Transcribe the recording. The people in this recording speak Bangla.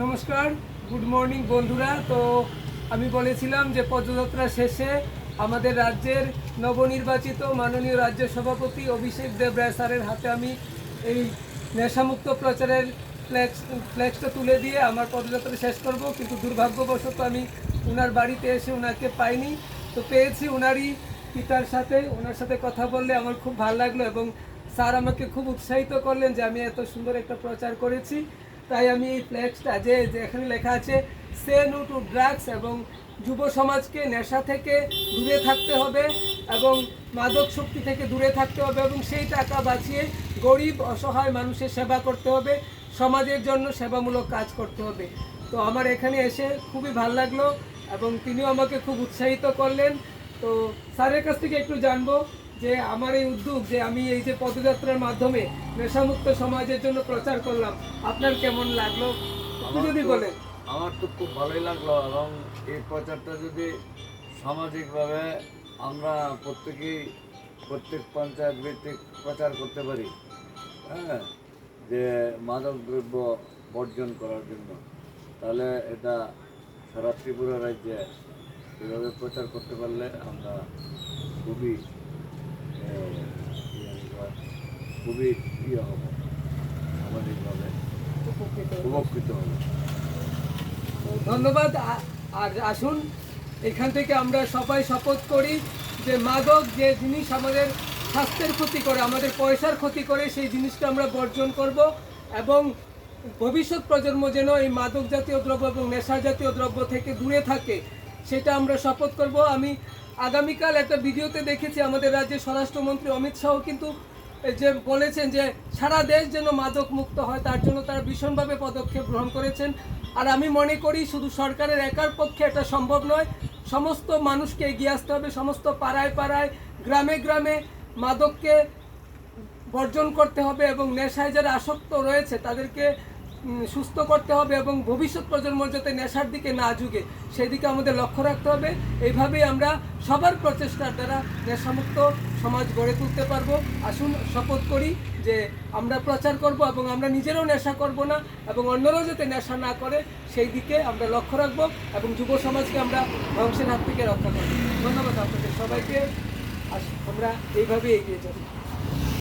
নমস্কার, গুড মর্নিং বন্ধুরা। তো আমি বলেছিলাম যে পদযাত্রা শেষে আমাদের রাজ্যের নবনির্বাচিত মাননীয় রাজ্য সভাপতি অভিষেক দেব রায় স্যারের হাতে আমি এই নেশামুক্ত প্রচারের ফ্ল্যাক্সটা তুলে দিয়ে আমার পদযাত্রা শেষ করব, কিন্তু দুর্ভাগ্যবশত আমি ওনার বাড়িতে এসে ওনাকে পাইনি। তো পেয়েছি ওনারই পিতার সাথে, ওনার সাথে কথা বললে আমার খুব ভালো লাগলো এবং স্যার আমাকে খুব উৎসাহিত করলেন যে আমি এত সুন্দর একটা প্রচার করেছি। তাই আমি এই ফ্ল্যাক্সটা যে এখানে লেখা আছে সে নো টু ড্রাগস এবং যুব সমাজকে নেশা থেকে দূরে থাকতে হবে এবং মাদক শক্তি থেকে দূরে থাকতে হবে এবং সেই টাকা বাঁচিয়ে গরিব অসহায় মানুষের সেবা করতে হবে, সমাজের জন্য সেবামূলক কাজ করতে হবে। তো আমার এখানে এসে খুবই ভালো লাগলো এবং তিনিও আমাকে খুব উৎসাহিত করলেন। তো স্যারের কাছ থেকে একটু জানবো যে আমার এই উদ্যোগ, যে আমি এই যে পদযাত্রার মাধ্যমে নেশামুক্ত সমাজের জন্য প্রচার করলাম, আপনার কেমন লাগলো যদি বলেন। আমার তো খুব ভালোই লাগলো এবং এই প্রচারটা যদি সামাজিকভাবে আমরা প্রত্যেক পঞ্চায়েত ভিত্তিক প্রচার করতে পারি, হ্যাঁ, যে মাদক দ্রব্য বর্জন করার জন্য, তাহলে এটা সারা ত্রিপুরা রাজ্যে এভাবে প্রচার করতে পারলে আমরা খুবই হব, সামাজিকভাবে উপকৃত হব। ধন্যবাদ। আর আসুন এখান থেকে আমরা সবাই শপথ করি যে মাদক যে জিনিস আমাদের স্বাস্থ্যের ক্ষতি করে, আমাদের পয়সার ক্ষতি করে, সেই জিনিসটা আমরা বর্জন করব এবং ভবিষ্যৎ প্রজন্ম যেন এই মাদক জাতীয় দ্রব্য এবং নেশা জাতীয় দ্রব্য থেকে দূরে থাকে, সেটা আমরা শপথ করব। আমি আগামীকাল একটা ভিডিওতে দেখেছি আমাদের রাজ্যের স্বরাষ্ট্রমন্ত্রী অমিত শাহ কিন্তু যে বলেছেন যে সারা দেশ যেন মাদক মুক্ত হয়, তার জন্য তারা ভীষণভাবে পদক্ষেপ গ্রহণ করেছেন। আর আমি মনে করি শুধু সরকারের একার পক্ষে এটা সম্ভব নয়, সমস্ত মানুষকে এগিয়ে আসতে হবে, সমস্ত পাড়ায় পাড়ায় গ্রামে গ্রামে মাদককে বর্জন করতে হবে এবং নেশায় যারা আসক্ত রয়েছে তাদেরকে সুস্থ করতে হবে এবং ভবিষ্যৎ প্রজন্ম যাতে নেশার দিকে না ঝুঁকে সেই দিকে আমাদের লক্ষ্য রাখতে হবে। এইভাবেই আমরা সবার প্রচেষ্টার দ্বারা নেশামুক্ত সমাজ গড়ে তুলতে পারবো। আসুন শপথ করি যে আমরা প্রচার করব এবং আমরা নিজেরাও নেশা করব না এবং অন্যরাও যাতে নেশা না করে সেই দিকে আমরা লক্ষ্য রাখবো এবং যুব সমাজকে আমরা ধ্বংসের হাত থেকে রক্ষা করব। ধন্যবাদ আপনাদের সবাইকে। আমরা এইভাবেই এগিয়ে যাব।